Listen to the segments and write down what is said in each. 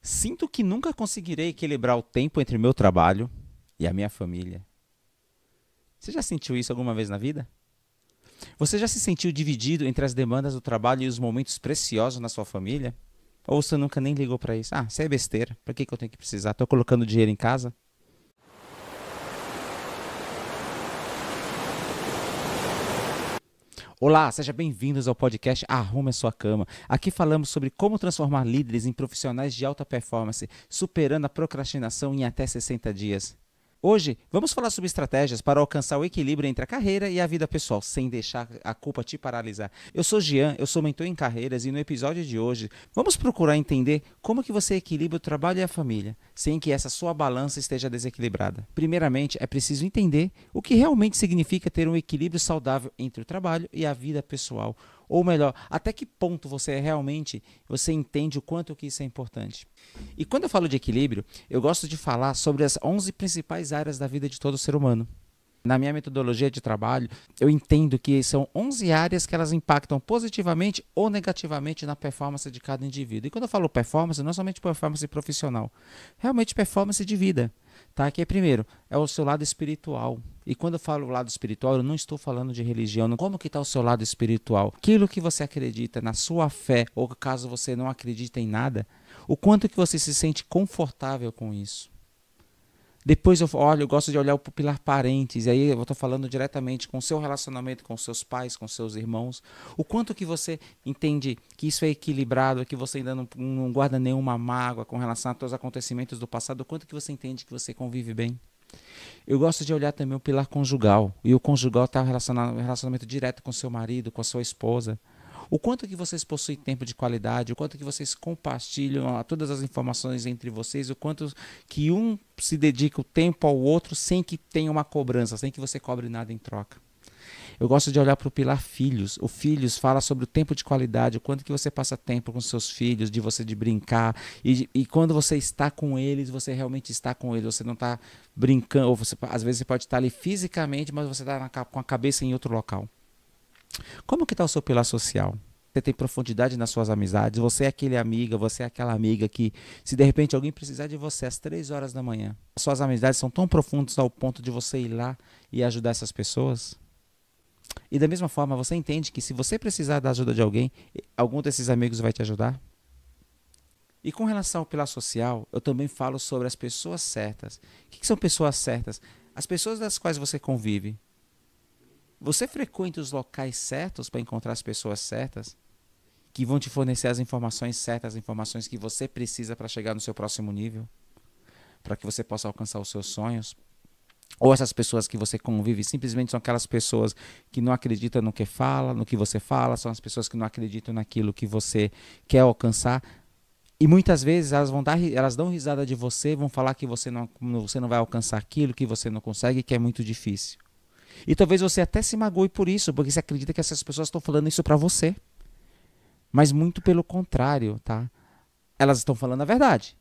Sinto que nunca conseguirei equilibrar o tempo entre o meu trabalho e a minha família. Você já sentiu isso alguma vez na vida? Você já se sentiu dividido entre as demandas do trabalho e os momentos preciosos na sua família? Ou você nunca nem ligou para isso? Ah, isso é besteira. Para que eu tenho que precisar? Estou colocando dinheiro em casa? Olá, sejam bem-vindos ao podcast Arrume a Sua Cama. Aqui falamos sobre como transformar líderes em profissionais de alta performance, superando a procrastinação em até 60 dias. Hoje, vamos falar sobre estratégias para alcançar o equilíbrio entre a carreira e a vida pessoal, sem deixar a culpa te paralisar. Eu sou Gian, eu sou mentor em carreiras e no episódio de hoje, vamos procurar entender como que você equilibra o trabalho e a família, sem que essa sua balança esteja desequilibrada. Primeiramente, é preciso entender o que realmente significa ter um equilíbrio saudável entre o trabalho e a vida pessoal. Ou melhor, até que ponto você entende o quanto que isso é importante. E quando eu falo de equilíbrio, eu gosto de falar sobre as 11 principais áreas da vida de todo ser humano. Na minha metodologia de trabalho, eu entendo que são 11 áreas que elas impactam positivamente ou negativamente na performance de cada indivíduo. E quando eu falo performance, não somente performance profissional, realmente performance de vida. Tá? Que primeiro é o seu lado espiritual. E quando eu falo lado espiritual, eu não estou falando de religião. Como que está o seu lado espiritual? Aquilo que você acredita na sua fé, ou caso você não acredite em nada, o quanto que você se sente confortável com isso. Depois eu gosto de olhar o pilar parentes, e aí eu estou falando diretamente com o seu relacionamento com seus pais, com seus irmãos. O quanto que você entende que isso é equilibrado, que você ainda não guarda nenhuma mágoa com relação a todos os acontecimentos do passado, o quanto que você entende que você convive bem. Eu gosto de olhar também o pilar conjugal, e o conjugal está relacionado relacionamento direto com seu marido, com a sua esposa. O quanto que vocês possuem tempo de qualidade, o quanto que vocês compartilham todas as informações entre vocês, o quanto que um se dedica o tempo ao outro sem que tenha uma cobrança, sem que você cobre nada em troca. Eu gosto de olhar para o pilar filhos. O filhos fala sobre o tempo de qualidade, o quanto que você passa tempo com seus filhos, de você de brincar. E quando você está com eles, você realmente está com eles. Você não está brincando, ou às vezes você pode estar ali fisicamente, mas você está com a cabeça em outro local. Como que está o seu pilar social? Você tem profundidade nas suas amizades? Você é aquele amiga, você é aquela amiga que, se de repente alguém precisar de você às 3 horas da manhã, as suas amizades são tão profundas ao ponto de você ir lá e ajudar essas pessoas? E da mesma forma, você entende que se você precisar da ajuda de alguém, algum desses amigos vai te ajudar? E com relação ao pilar social, eu também falo sobre as pessoas certas. O que são pessoas certas? As pessoas das quais você convive. Você frequenta os locais certos para encontrar as pessoas certas? Que vão te fornecer as informações certas, as informações que você precisa para chegar no seu próximo nível? Para que você possa alcançar os seus sonhos? Ou essas pessoas que você convive simplesmente são aquelas pessoas que não acreditam no que fala, no que você fala, são as pessoas que não acreditam naquilo que você quer alcançar. E muitas vezes elas dão risada de você, vão falar que você não vai alcançar aquilo, que você não consegue, que é muito difícil. E talvez você até se magoe por isso, porque você acredita que essas pessoas estão falando isso para você. Mas muito pelo contrário, tá? Elas estão falando a verdade.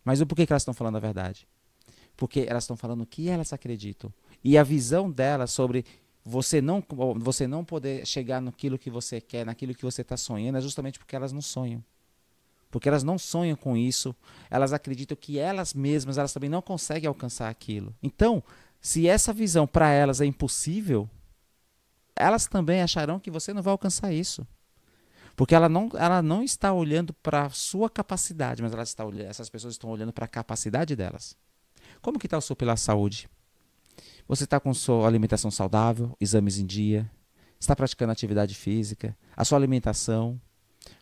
Mas por que elas estão falando a verdade? Porque elas estão falando o que elas acreditam. E a visão delas sobre você não poder chegar naquilo que você quer, naquilo que você está sonhando, é justamente porque elas não sonham. Porque elas não sonham com isso, elas acreditam que elas mesmas, elas também não conseguem alcançar aquilo. Então, se essa visão para elas é impossível, elas também acharão que você não vai alcançar isso. Porque ela não está olhando para a sua capacidade, mas essas pessoas estão olhando para a capacidade delas. Como que está o seu pilar saúde? Você está com sua alimentação saudável, exames em dia, está praticando atividade física, a sua alimentação.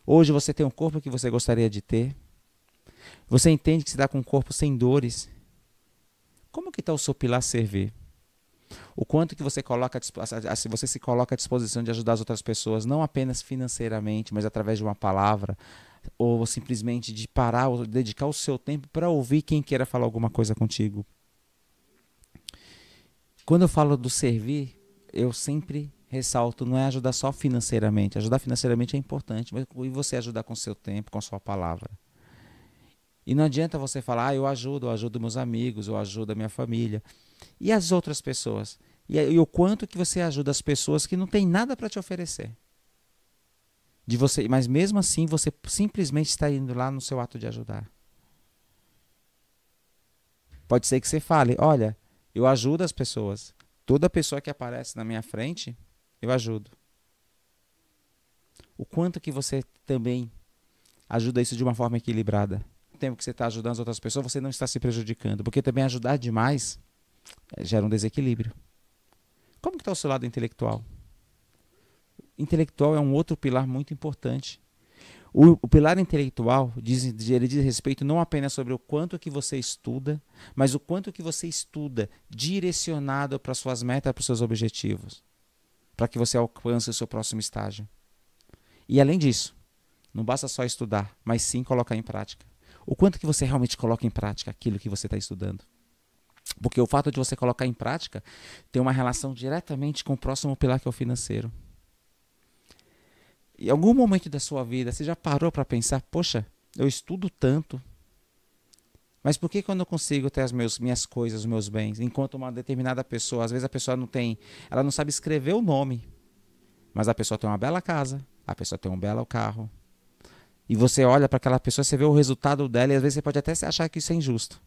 Hoje você tem um corpo que você gostaria de ter. Você entende que você está com um corpo sem dores. Como que está o seu pilar servir? O quanto que você se coloca à disposição de ajudar as outras pessoas, não apenas financeiramente, mas através de uma palavra, ou simplesmente de parar, ou dedicar o seu tempo para ouvir quem queira falar alguma coisa contigo. Quando eu falo do servir, eu sempre ressalto, não é ajudar só financeiramente. Ajudar financeiramente é importante, mas e você ajudar com o seu tempo, com a sua palavra. E não adianta você falar, eu ajudo meus amigos, eu ajudo a minha família. E as outras pessoas? E o quanto que você ajuda as pessoas que não têm nada para te oferecer? de você, mas mesmo assim você simplesmente está indo lá no seu ato de ajudar. Pode ser que você fale, olha, eu ajudo as pessoas. Toda pessoa que aparece na minha frente, eu ajudo. O quanto que você também ajuda isso de uma forma equilibrada. No tempo que você está ajudando as outras pessoas, você não está se prejudicando. Porque também ajudar demais gera um desequilíbrio. Como que está o seu lado intelectual? Intelectual é um outro pilar muito importante. O pilar intelectual ele diz respeito não apenas sobre o quanto que você estuda, mas o quanto que você estuda direcionado para suas metas, para os seus objetivos, para que você alcance o seu próximo estágio. E além disso, não basta só estudar, mas sim colocar em prática. O quanto que você realmente coloca em prática aquilo que você está estudando. Porque o fato de você colocar em prática tem uma relação diretamente com o próximo pilar, que é o financeiro. Em algum momento da sua vida, você já parou para pensar, poxa, eu estudo tanto, mas por que eu não consigo ter as minhas coisas, os meus bens? Enquanto uma determinada pessoa, às vezes a pessoa não tem, ela não sabe escrever o nome, mas a pessoa tem uma bela casa, a pessoa tem um belo carro, e você olha para aquela pessoa, você vê o resultado dela, e às vezes você pode até achar que isso é injusto,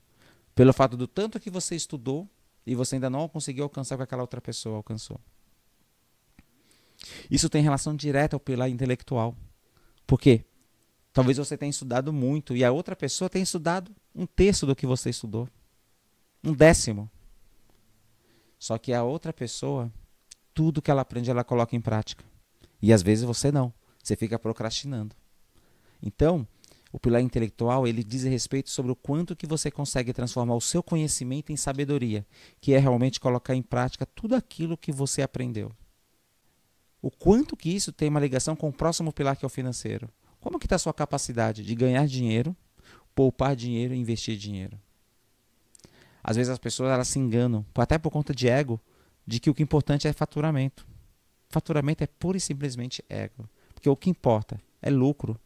pelo fato do tanto que você estudou, e você ainda não conseguiu alcançar o que aquela outra pessoa alcançou. Isso tem relação direta ao pilar intelectual. Por quê? Talvez você tenha estudado muito e a outra pessoa tenha estudado um terço do que você estudou. Um décimo. Só que a outra pessoa, tudo que ela aprende, ela coloca em prática. E às vezes você não. Você fica procrastinando. Então, o pilar intelectual, ele diz respeito sobre o quanto que você consegue transformar o seu conhecimento em sabedoria, que é realmente colocar em prática tudo aquilo que você aprendeu. O quanto que isso tem uma ligação com o próximo pilar, que é o financeiro. Como que está a sua capacidade de ganhar dinheiro, poupar dinheiro e investir dinheiro? Às vezes as pessoas elas se enganam, até por conta de ego, de que o que é importante é faturamento. Faturamento é pura e simplesmente ego. Porque o que importa é lucro.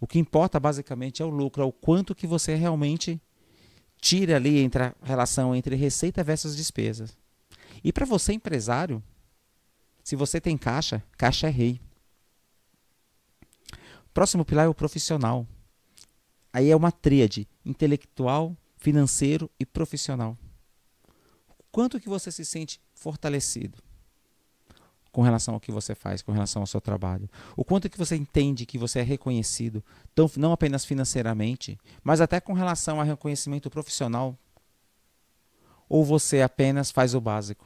O que importa basicamente é o lucro, é o quanto que você realmente tira ali entre a relação entre receita versus despesas. E para você empresário, se você tem caixa, caixa é rei. Próximo pilar é o profissional. Aí é uma tríade: intelectual, financeiro e profissional. Quanto que você se sente fortalecido com relação ao que você faz, com relação ao seu trabalho? O quanto que você entende que você é reconhecido, não apenas financeiramente, mas até com relação ao reconhecimento profissional? Ou você apenas faz o básico?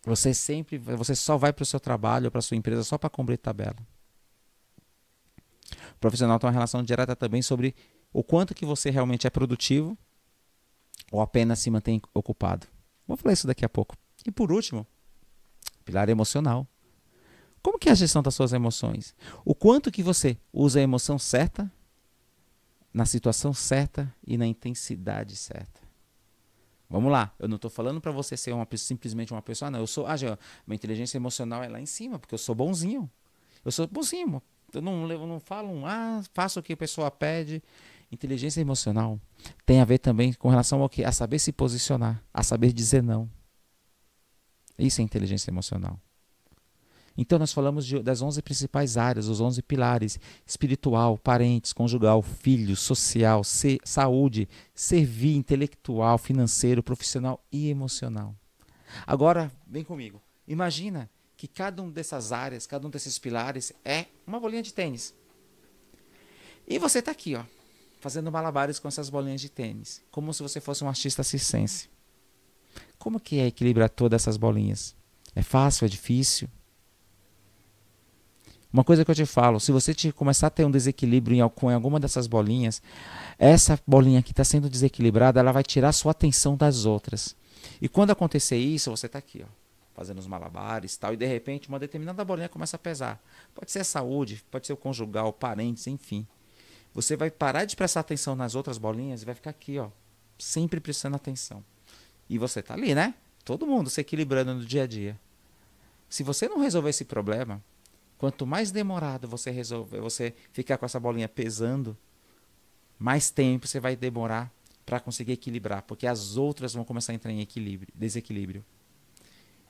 Você só vai para o seu trabalho, para a sua empresa, só para cumprir tabela. O profissional tem uma relação direta também sobre o quanto que você realmente é produtivo ou apenas se mantém ocupado. Vou falar isso daqui a pouco. E por último, pilar emocional. Como que é a gestão das suas emoções? O quanto que você usa a emoção certa, na situação certa e na intensidade certa. Vamos lá, eu não estou falando para você ser simplesmente uma pessoa, não. Eu sou, minha inteligência emocional é lá em cima, porque eu sou bonzinho. Eu sou bonzinho. Eu não falo, faço o que a pessoa pede. Inteligência emocional tem a ver também com relação ao quê? A saber se posicionar, a saber dizer não. Isso é inteligência emocional. Então nós falamos das 11 principais áreas, os 11 pilares: espiritual, parentes, conjugal, filho, social, saúde, servir, intelectual, financeiro, profissional e emocional. Agora, vem comigo. Imagina que cada um dessas áreas, cada um desses pilares é uma bolinha de tênis. E você está aqui, fazendo malabares com essas bolinhas de tênis, como se você fosse um artista circense. Como que é equilibrar todas essas bolinhas? É fácil? É difícil? Uma coisa que eu te falo, se você começar a ter um desequilíbrio com alguma dessas bolinhas, essa bolinha que está sendo desequilibrada, ela vai tirar a sua atenção das outras. E quando acontecer isso, você está aqui, fazendo os malabares e de repente uma determinada bolinha começa a pesar. Pode ser a saúde, pode ser o conjugal, parentes, enfim. Você vai parar de prestar atenção nas outras bolinhas e vai ficar aqui, sempre prestando atenção. E você está ali, né? Todo mundo se equilibrando no dia a dia. Se você não resolver esse problema, quanto mais demorado você ficar com essa bolinha pesando, mais tempo você vai demorar para conseguir equilibrar, porque as outras vão começar a entrar em desequilíbrio.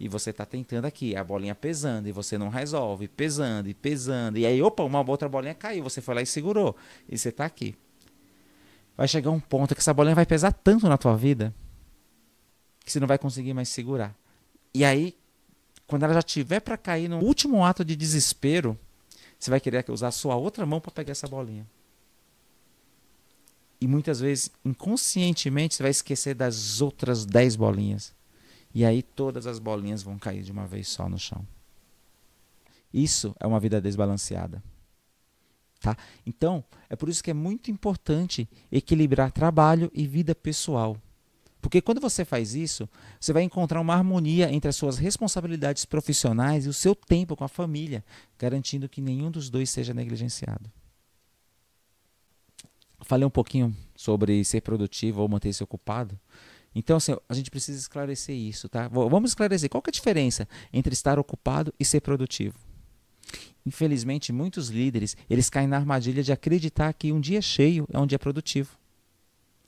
E você está tentando aqui, a bolinha pesando, e você não resolve, pesando e pesando. E aí, opa, uma outra bolinha caiu, você foi lá e segurou. E você está aqui. Vai chegar um ponto que essa bolinha vai pesar tanto na tua vida que você não vai conseguir mais segurar. E aí, quando ela já tiver para cair no último ato de desespero, você vai querer usar a sua outra mão para pegar essa bolinha. E muitas vezes, inconscientemente, você vai esquecer das outras 10 bolinhas. E aí todas as bolinhas vão cair de uma vez só no chão. Isso é uma vida desbalanceada. Tá? Então, é por isso que é muito importante equilibrar trabalho e vida pessoal. Porque quando você faz isso, você vai encontrar uma harmonia entre as suas responsabilidades profissionais e o seu tempo com a família, garantindo que nenhum dos dois seja negligenciado. Falei um pouquinho sobre ser produtivo ou manter-se ocupado. Então, assim, a gente precisa esclarecer isso, tá? Vamos esclarecer. Qual que é a diferença entre estar ocupado e ser produtivo? Infelizmente, muitos líderes, eles caem na armadilha de acreditar que um dia cheio é um dia produtivo.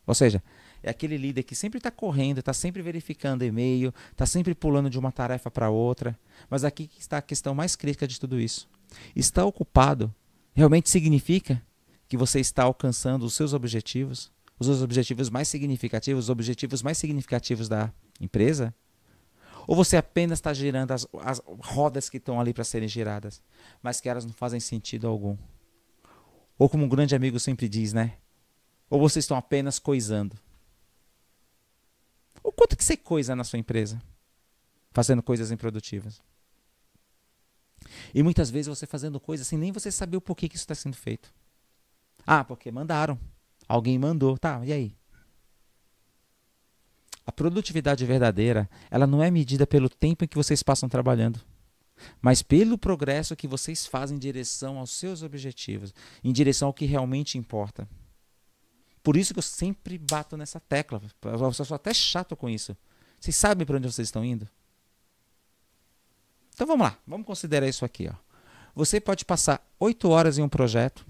Ou seja, é aquele líder que sempre está correndo, está sempre verificando e-mail, está sempre pulando de uma tarefa para outra. Mas aqui está a questão mais crítica de tudo isso. Estar ocupado realmente significa que você está alcançando os seus objetivos, os objetivos mais significativos, os objetivos mais significativos da empresa? Ou você apenas está girando as rodas que estão ali para serem giradas, mas que elas não fazem sentido algum? Ou como um grande amigo sempre diz, né? Ou vocês estão apenas coisando? O quanto que você coisa na sua empresa? Fazendo coisas improdutivas. E muitas vezes você fazendo coisas sem nem você saber o porquê que isso está sendo feito. Ah, porque mandaram. Alguém mandou. Tá, e aí? A produtividade verdadeira, ela não é medida pelo tempo em que vocês passam trabalhando, mas pelo progresso que vocês fazem em direção aos seus objetivos, em direção ao que realmente importa. Por isso que eu sempre bato nessa tecla. Eu sou até chato com isso. Vocês sabem para onde vocês estão indo? Então vamos lá, vamos considerar isso aqui. Ó. Você pode passar 8 horas em um projeto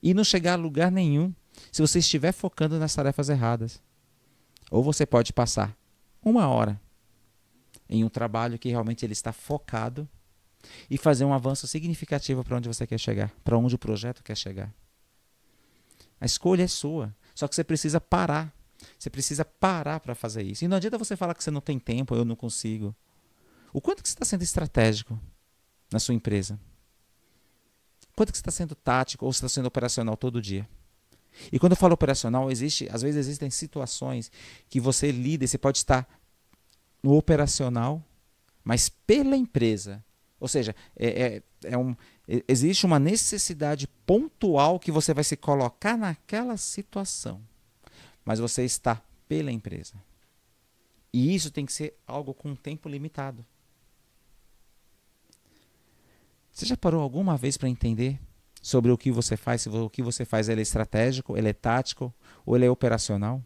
e não chegar a lugar nenhum se você estiver focando nas tarefas erradas. Ou você pode passar 1 hora em um trabalho que realmente ele está focado e fazer um avanço significativo para onde você quer chegar, para onde o projeto quer chegar. A escolha é sua, só que você precisa parar. Você precisa parar para fazer isso. E não adianta você falar que você não tem tempo, eu não consigo. O quanto que você está sendo estratégico na sua empresa? Quanto que você está sendo tático ou você está sendo operacional todo dia? E quando eu falo operacional, às vezes existem situações que você lida, você pode estar no operacional, mas pela empresa. Ou seja, existe uma necessidade pontual que você vai se colocar naquela situação, mas você está pela empresa. E isso tem que ser algo com um tempo limitado. Você já parou alguma vez para entender sobre o que você faz? Se o que você faz ele é estratégico, ele é tático ou ele é operacional?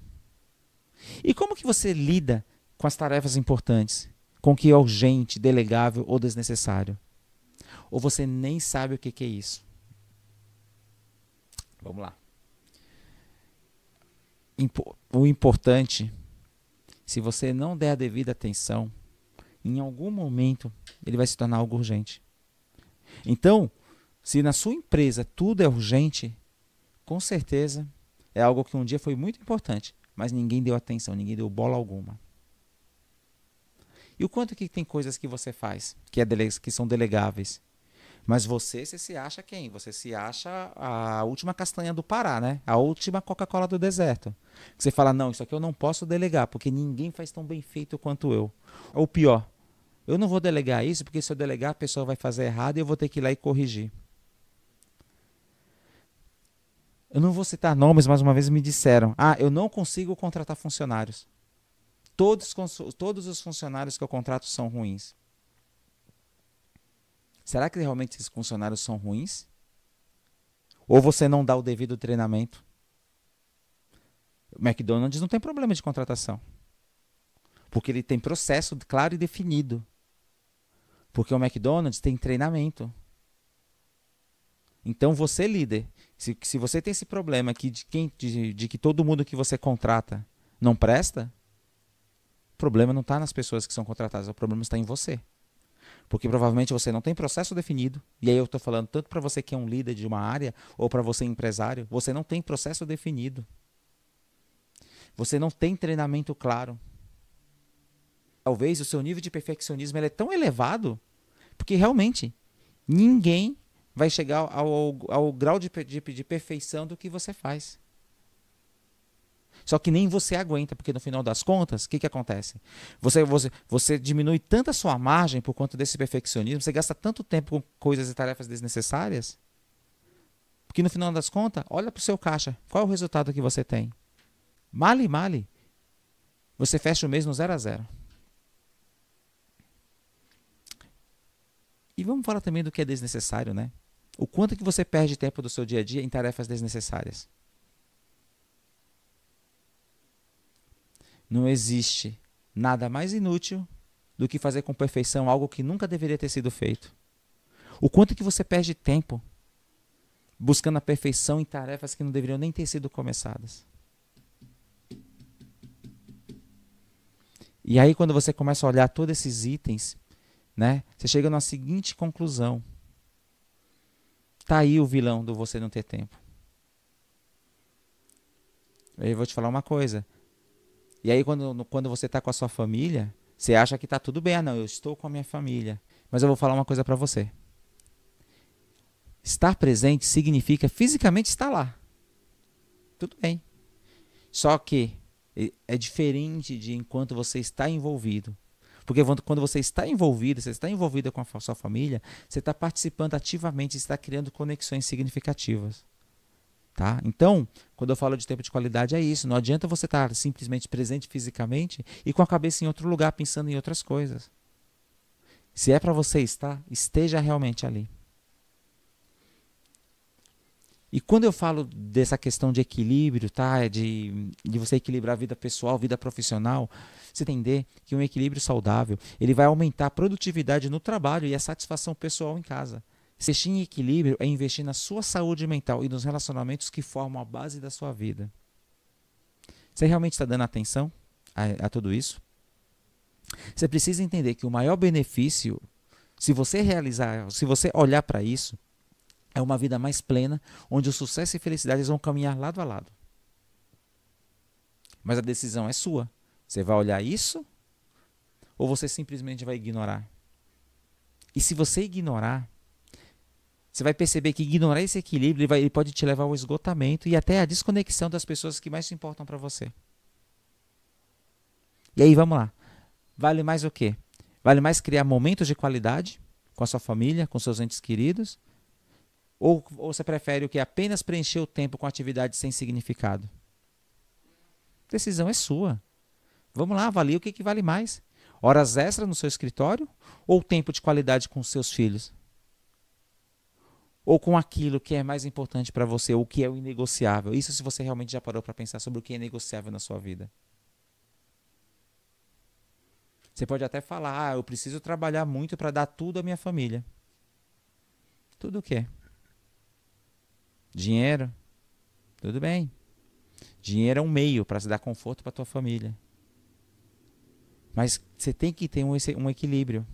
E como que você lida com as tarefas importantes? Com o que é urgente, delegável ou desnecessário? Ou você nem sabe o que é isso? Vamos lá. O importante, se você não der a devida atenção, em algum momento ele vai se tornar algo urgente. Então, se na sua empresa tudo é urgente, com certeza é algo que um dia foi muito importante, mas ninguém deu atenção, ninguém deu bola alguma. E o quanto que tem coisas que você faz, que são delegáveis, mas você se acha quem? Você se acha a última castanha do Pará, né? A última Coca-Cola do deserto. Você fala, não, isso aqui eu não posso delegar, porque ninguém faz tão bem feito quanto eu. Ou pior, eu não vou delegar isso, porque se eu delegar a pessoa vai fazer errado e eu vou ter que ir lá e corrigir. Eu não vou citar nomes, mas uma vez me disseram, eu não consigo contratar funcionários. Todos os funcionários que eu contrato são ruins. Será que realmente esses funcionários são ruins? Ou você não dá o devido treinamento? O McDonald's não tem problema de contratação. Porque ele tem processo claro e definido. Porque o McDonald's tem treinamento. Então você, líder, se você tem esse problema aqui de que todo mundo que você contrata não presta, O problema não está nas pessoas que são contratadas, o problema está em você. Porque provavelmente você não tem processo definido. E aí eu estou falando tanto para você que é um líder de uma área, ou para você empresário, você não tem processo definido. Você não tem treinamento claro. Talvez o seu nível de perfeccionismo ele é tão elevado, porque realmente ninguém vai chegar ao grau de perfeição do que você faz. Só que nem você aguenta, porque no final das contas, o que acontece? Você diminui tanto a sua margem por conta desse perfeccionismo, você gasta tanto tempo com coisas e tarefas desnecessárias, porque no final das contas, olha para o seu caixa, qual é o resultado que você tem? Male, você fecha o mês no 0 a 0. E vamos falar também do que é desnecessário, né? O quanto que você perde tempo do seu dia a dia em tarefas desnecessárias. Não existe nada mais inútil do que fazer com perfeição algo que nunca deveria ter sido feito. O quanto que você perde tempo buscando a perfeição em tarefas que não deveriam nem ter sido começadas. E aí quando você começa a olhar todos esses itens, né, você chega na seguinte conclusão. Tá aí o vilão do você não ter tempo. Eu vou te falar uma coisa. E aí quando você está com a sua família, você acha que está tudo bem. Ah, não, eu estou com a minha família. Mas eu vou falar uma coisa para você. Estar presente significa fisicamente estar lá. Tudo bem. Só que é diferente de enquanto você está envolvido. Porque quando você está envolvido, você está envolvida com a sua família, você está participando ativamente, está criando conexões significativas. Tá? Então, quando eu falo de tempo de qualidade, é isso. Não adianta você estar simplesmente presente fisicamente e com a cabeça em outro lugar, pensando em outras coisas. Se é para você estar, esteja realmente ali. E quando eu falo dessa questão de equilíbrio, tá? de você equilibrar a vida pessoal, vida profissional, você entender que um equilíbrio saudável ele vai aumentar a produtividade no trabalho e a satisfação pessoal em casa. Investir em equilíbrio é investir na sua saúde mental e nos relacionamentos que formam a base da sua vida. Você realmente está dando atenção a tudo isso? Você precisa entender que o maior benefício, se você realizar, se você olhar para isso, é uma vida mais plena, onde o sucesso e felicidade vão caminhar lado a lado. Mas a decisão é sua. Você vai olhar isso ou você simplesmente vai ignorar? E se você ignorar, você vai perceber que ignorar esse equilíbrio ele pode te levar ao esgotamento e até à desconexão das pessoas que mais se importam para você. E aí, vamos lá. Vale mais o quê? Vale mais criar momentos de qualidade com a sua família, com seus entes queridos? Ou você prefere o que? Apenas preencher o tempo com atividades sem significado? A decisão é sua. Vamos lá, avalie o que vale mais. Horas extras no seu escritório ou tempo de qualidade com os seus filhos? Ou com aquilo que é mais importante para você, ou o que é o inegociável? Isso se você realmente já parou para pensar sobre o que é negociável na sua vida. Você pode até falar, eu preciso trabalhar muito para dar tudo à minha família. Tudo o quê? Dinheiro? Tudo bem. Dinheiro é um meio para se dar conforto para a tua família. Mas você tem que ter um equilíbrio.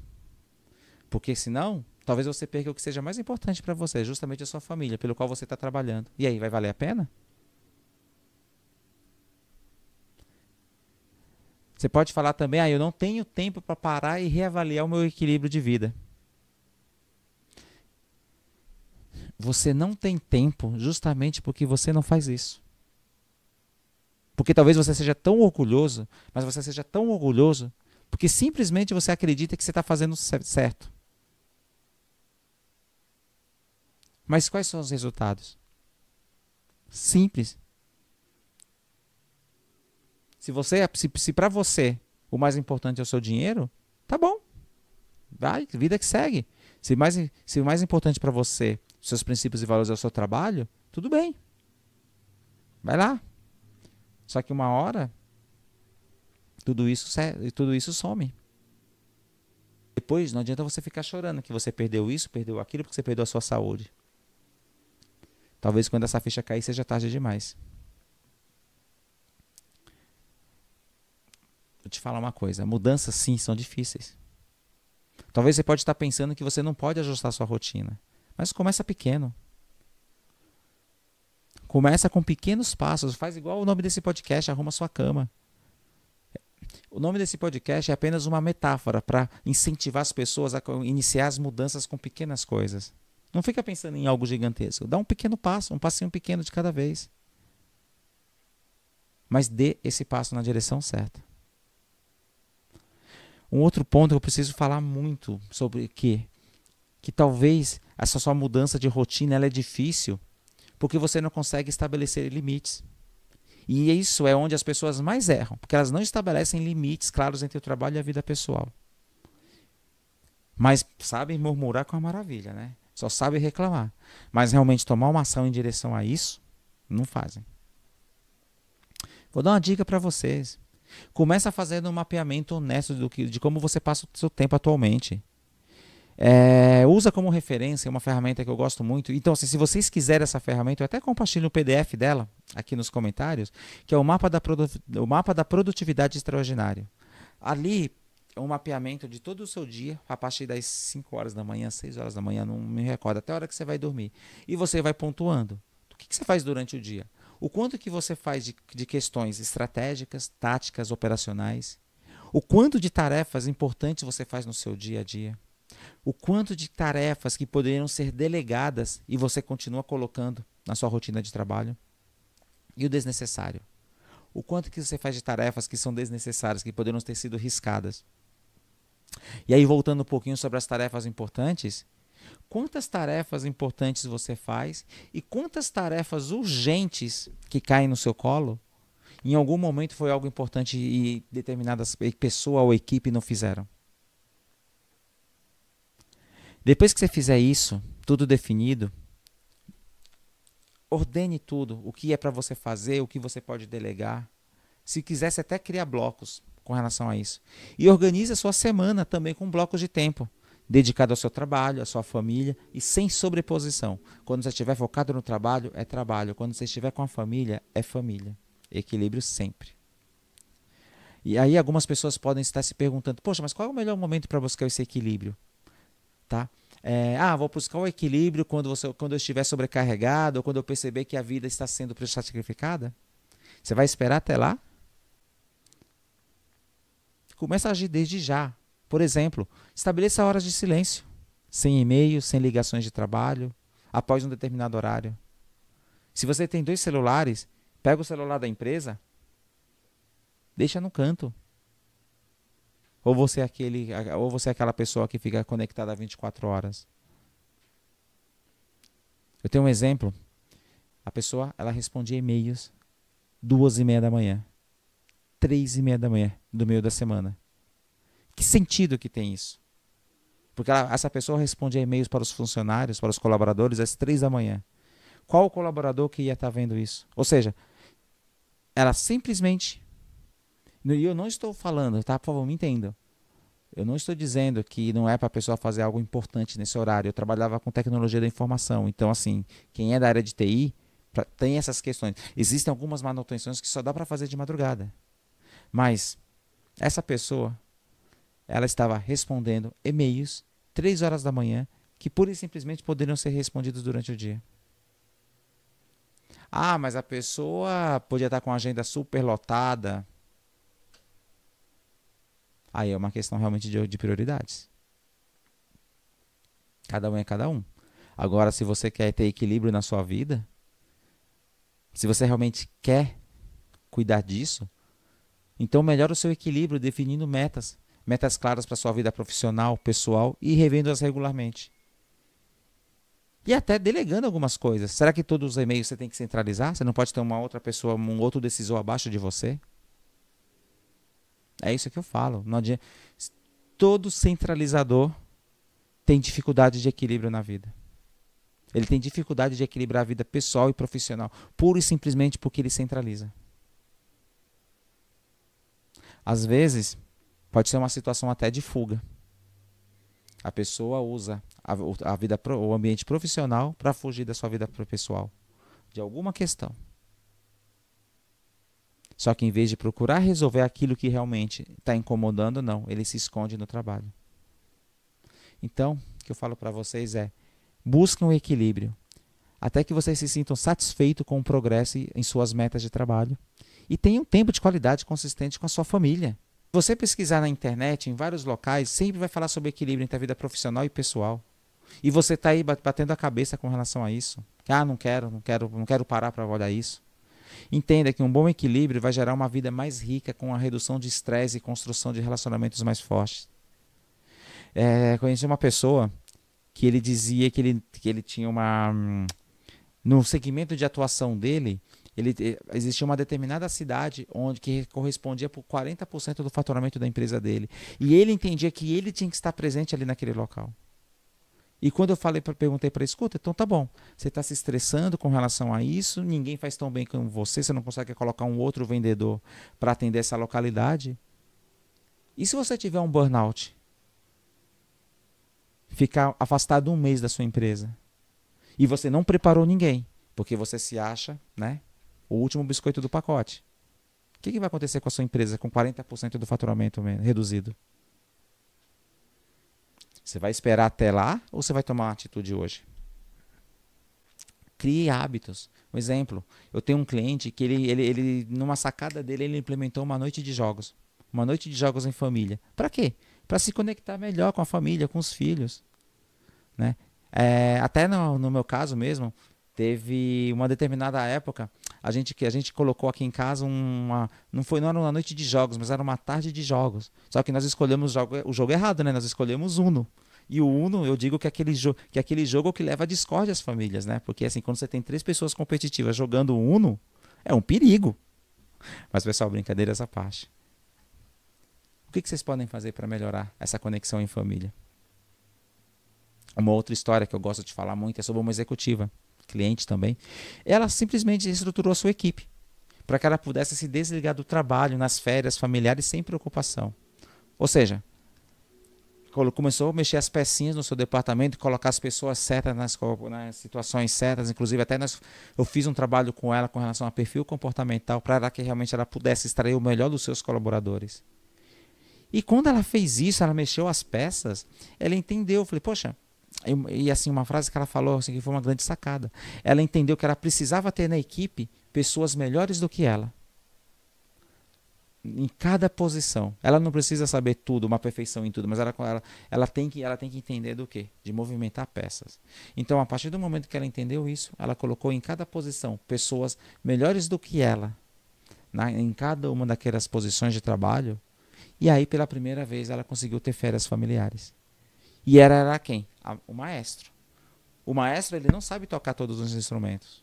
Porque senão, talvez você perca o que seja mais importante para você, justamente a sua família, pelo qual você está trabalhando. E aí, vai valer a pena? Você pode falar também, eu não tenho tempo para parar e reavaliar o meu equilíbrio de vida. Você não tem tempo justamente porque você não faz isso. Porque talvez você seja tão orgulhoso, mas você seja tão orgulhoso porque simplesmente você acredita que você está fazendo certo. Mas quais são os resultados? Simples. Se para você o mais importante é o seu dinheiro, tá bom. Vai, vida que segue. Se o mais importante para você, seus princípios e valores é o seu trabalho, tudo bem. Vai lá. Só que uma hora, tudo isso some. Depois, não adianta você ficar chorando que você perdeu isso, perdeu aquilo, porque você perdeu a sua saúde. Talvez quando essa ficha cair seja tarde demais. vou te falar uma coisa, mudanças sim são difíceis. Talvez você pode estar pensando que você não pode ajustar a sua rotina, mas começa pequeno. Começa com pequenos passos, faz igual o nome desse podcast, Arruma Sua Cama. O nome desse podcast é apenas uma metáfora para incentivar as pessoas a iniciar as mudanças com pequenas coisas. Não fica pensando em algo gigantesco, dá um pequeno passo, um passinho pequeno de cada vez. Mas dê esse passo na direção certa. Um outro ponto que eu preciso falar muito sobre que talvez essa sua mudança de rotina ela é difícil porque você não consegue estabelecer limites. E isso é onde as pessoas mais erram, porque elas não estabelecem limites claros entre o trabalho e a vida pessoal. Mas sabem murmurar com a maravilha, né? Só sabem reclamar. Mas realmente tomar uma ação em direção a isso, não fazem. Vou dar uma dica para vocês. Começa fazendo um mapeamento honesto de como você passa o seu tempo atualmente. Usa como referência uma ferramenta que eu gosto muito. Então, assim, se vocês quiserem essa ferramenta, eu até compartilho o PDF dela aqui nos comentários, que é o mapa da produtividade extraordinária. Ali é um mapeamento de todo o seu dia, a partir das 5 horas da manhã, 6 horas da manhã, não me recordo, até a hora que você vai dormir. E você vai pontuando. O que você faz durante o dia? O quanto que você faz de questões estratégicas, táticas, operacionais? O quanto de tarefas importantes você faz no seu dia a dia? O quanto de tarefas que poderiam ser delegadas e você continua colocando na sua rotina de trabalho? E o desnecessário? O quanto que você faz de tarefas que são desnecessárias, que poderiam ter sido riscadas? E aí, voltando um pouquinho sobre as tarefas importantes, quantas tarefas importantes você faz e quantas tarefas urgentes que caem no seu colo, em algum momento foi algo importante e determinadas pessoa ou equipe não fizeram? Depois que você fizer isso, tudo definido, ordene tudo, o que é para você fazer, o que você pode delegar. Se quiser, você até cria blocos com relação a isso. E organize a sua semana também com blocos de tempo, dedicado ao seu trabalho, à sua família e sem sobreposição. Quando você estiver focado no trabalho, é trabalho. Quando você estiver com a família, é família. Equilíbrio sempre. E aí algumas pessoas podem estar se perguntando, poxa, mas qual é o melhor momento para buscar esse equilíbrio? Tá? Vou buscar o equilíbrio quando eu estiver sobrecarregado ou quando eu perceber que a vida está sendo sacrificada? Você vai esperar até lá? Começa a agir desde já. Por exemplo, estabeleça horas de silêncio, sem e-mail, sem ligações de trabalho, após um determinado horário. Se você tem 2 celulares, pega o celular da empresa, deixa no canto. Ou você é aquela pessoa que fica conectada 24 horas. Eu tenho um exemplo. A pessoa, ela respondia e-mails 2h30 da manhã, 3h30 da manhã, do meio da semana. Que sentido que tem isso? Porque essa pessoa respondia e-mails para os funcionários, para os colaboradores, às 3 da manhã. Qual o colaborador que ia estar vendo isso? Ou seja, ela simplesmente... E eu não estou falando, tá? Por favor, me entendam. Eu não estou dizendo que não é para a pessoa fazer algo importante nesse horário. Eu trabalhava com tecnologia da informação. Então, assim, quem é da área de TI tem essas questões. Existem algumas manutenções que só dá para fazer de madrugada. Mas essa pessoa, ela estava respondendo e-mails 3 horas da manhã que pura e simplesmente poderiam ser respondidos durante o dia. Mas a pessoa podia estar com a agenda super lotada. Aí é uma questão realmente de prioridades. Cada um é cada um. Agora, se você quer ter equilíbrio na sua vida, se você realmente quer cuidar disso, então melhora o seu equilíbrio definindo metas. Metas claras para a sua vida profissional, pessoal e revendo-as regularmente. E até delegando algumas coisas. Será que todos os e-mails você tem que centralizar? Você não pode ter uma outra pessoa, um outro decisor abaixo de você? É isso que eu falo. Não adianta. Todo centralizador tem dificuldade de equilíbrio na vida. Ele tem dificuldade de equilibrar a vida pessoal e profissional, pura e simplesmente porque ele centraliza. Às vezes, pode ser uma situação até de fuga. A pessoa usa o ambiente profissional para fugir da sua vida pessoal, de alguma questão. Só que em vez de procurar resolver aquilo que realmente está incomodando, não, ele se esconde no trabalho. Então, o que eu falo para vocês é, busquem um equilíbrio, até que vocês se sintam satisfeitos com o progresso em suas metas de trabalho. E tenham um tempo de qualidade consistente com a sua família. Se você pesquisar na internet, em vários locais, sempre vai falar sobre equilíbrio entre a vida profissional e pessoal. E você está aí batendo a cabeça com relação a isso. Ah, não quero parar para olhar isso. Entenda que um bom equilíbrio vai gerar uma vida mais rica com a redução de estresse e construção de relacionamentos mais fortes. Conheci uma pessoa que ele dizia que ele tinha uma... No segmento de atuação dele, existia uma determinada cidade que correspondia por 40% do faturamento da empresa dele. E ele entendia que ele tinha que estar presente ali naquele local. E quando eu perguntei para ele, escuta, então tá bom, você está se estressando com relação a isso, ninguém faz tão bem como você não consegue colocar um outro vendedor para atender essa localidade. E se você tiver um burnout? Ficar afastado um mês da sua empresa. E você não preparou ninguém, porque você se acha, né, o último biscoito do pacote. O que vai acontecer com a sua empresa com 40% do faturamento reduzido? Você vai esperar até lá ou você vai tomar uma atitude hoje? Crie hábitos. Um exemplo, eu tenho um cliente que ele numa sacada dele, ele implementou uma noite de jogos. Uma noite de jogos em família. Para quê? Para se conectar melhor com a família, com os filhos. Né? Até no meu caso mesmo, teve uma determinada época, a gente colocou aqui em casa não era uma noite de jogos, mas era uma tarde de jogos. Só que nós escolhemos o jogo errado, né? Nós escolhemos Uno. E o Uno, eu digo que é aquele jogo que leva a discórdia às famílias, né? Porque assim, quando você tem 3 pessoas competitivas jogando Uno, é um perigo. Mas, pessoal, brincadeira essa parte. O que vocês podem fazer para melhorar essa conexão em família? Uma outra história que eu gosto de falar muito é sobre uma executiva, cliente também. Ela simplesmente estruturou a sua equipe para que ela pudesse se desligar do trabalho nas férias familiares sem preocupação. Ou seja, começou a mexer as pecinhas no seu departamento, colocar as pessoas certas nas situações certas. Inclusive, eu fiz um trabalho com ela com relação a perfil comportamental para que realmente ela pudesse extrair o melhor dos seus colaboradores. E quando ela fez isso, ela mexeu as peças, ela entendeu. Eu falei, poxa, e assim, uma frase que ela falou assim, que foi uma grande sacada. Ela entendeu que ela precisava ter na equipe pessoas melhores do que ela. Em cada posição. Ela não precisa saber tudo, uma perfeição em tudo, mas ela tem que entender do quê? De movimentar peças. Então, a partir do momento que ela entendeu isso, ela colocou em cada posição pessoas melhores do que ela, em cada uma daquelas posições de trabalho, e aí, pela primeira vez, ela conseguiu ter férias familiares. E era quem? O maestro. O maestro, ele não sabe tocar todos os instrumentos,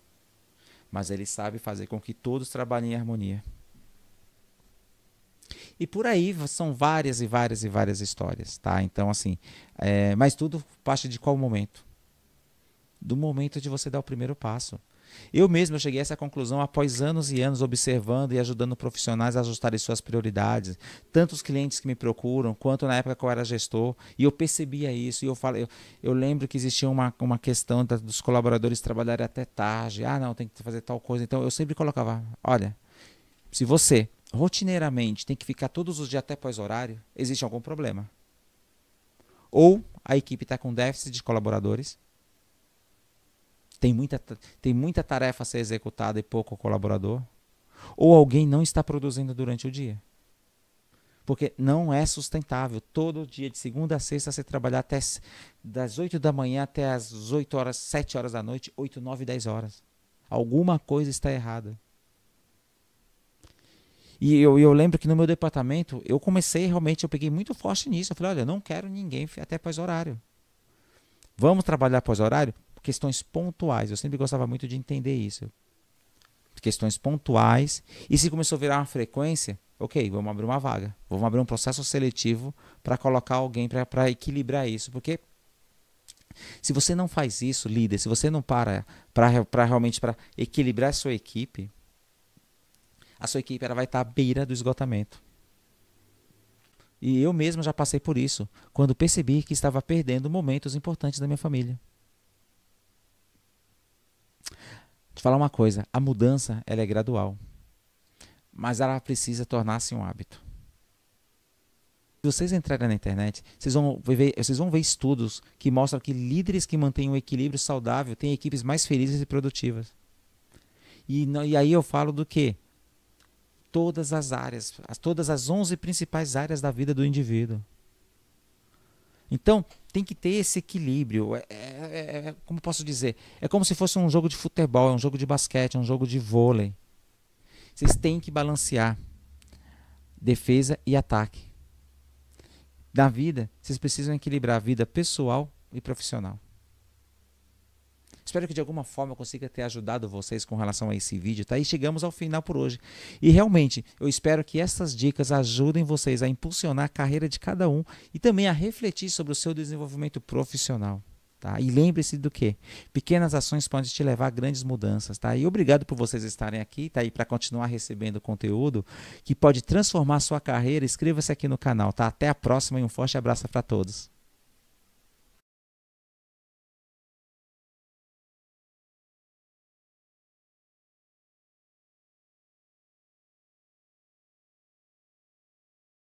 mas ele sabe fazer com que todos trabalhem em harmonia. E por aí são várias e várias e várias histórias, tá? Então, assim, mas tudo parte de qual momento? Do momento de você dar o primeiro passo. Eu mesmo cheguei a essa conclusão após anos e anos observando e ajudando profissionais a ajustarem suas prioridades. Tanto os clientes que me procuram, quanto na época que eu era gestor. E eu percebia isso. E eu lembro que existia uma questão dos colaboradores trabalharem até tarde. Ah, não, tem que fazer tal coisa. Então eu sempre colocava, olha, se você rotineiramente tem que ficar todos os dias até pós-horário, existe algum problema. Ou a equipe está com déficit de colaboradores, tem muita tarefa a ser executada e pouco colaborador, ou alguém não está produzindo durante o dia. Porque não é sustentável todo dia, de segunda a sexta, você trabalhar até das 8 da manhã até as 8 horas, 7 horas da noite, 8, 9, 10 horas. Alguma coisa está errada. E eu lembro que no meu departamento, eu peguei muito forte nisso. Eu falei, olha, eu não quero ninguém até pós-horário. Vamos trabalhar pós-horário? Questões pontuais. Eu sempre gostava muito de entender isso. Questões pontuais. E se começou a virar uma frequência, ok, vamos abrir uma vaga. Vamos abrir um processo seletivo para colocar alguém para equilibrar isso. Porque se você não faz isso, líder, se você não para realmente para equilibrar a sua equipe ela vai estar à beira do esgotamento. E eu mesmo já passei por isso, quando percebi que estava perdendo momentos importantes da minha família. Te falar uma coisa, a mudança ela é gradual. mas ela precisa tornar-se um hábito. Se vocês entrarem na internet, vocês vão ver estudos que mostram que líderes que mantêm um equilíbrio saudável têm equipes mais felizes e produtivas. E aí eu falo do quê? Todas as áreas, todas as 11 principais áreas da vida do indivíduo. Então, tem que ter esse equilíbrio. Como posso dizer? É como se fosse um jogo de futebol, um jogo de basquete, um jogo de vôlei. Vocês têm que balancear defesa e ataque. Na vida, vocês precisam equilibrar a vida pessoal e profissional. Espero que de alguma forma eu consiga ter ajudado vocês com relação a esse vídeo, tá? E chegamos ao final por hoje. E realmente, eu espero que essas dicas ajudem vocês a impulsionar a carreira de cada um e também a refletir sobre o seu desenvolvimento profissional, tá? E lembre-se do quê? Pequenas ações podem te levar a grandes mudanças, tá? E obrigado por vocês estarem aqui, tá? E para continuar recebendo conteúdo que pode transformar a sua carreira, inscreva-se aqui no canal, tá? Até a próxima e um forte abraço para todos.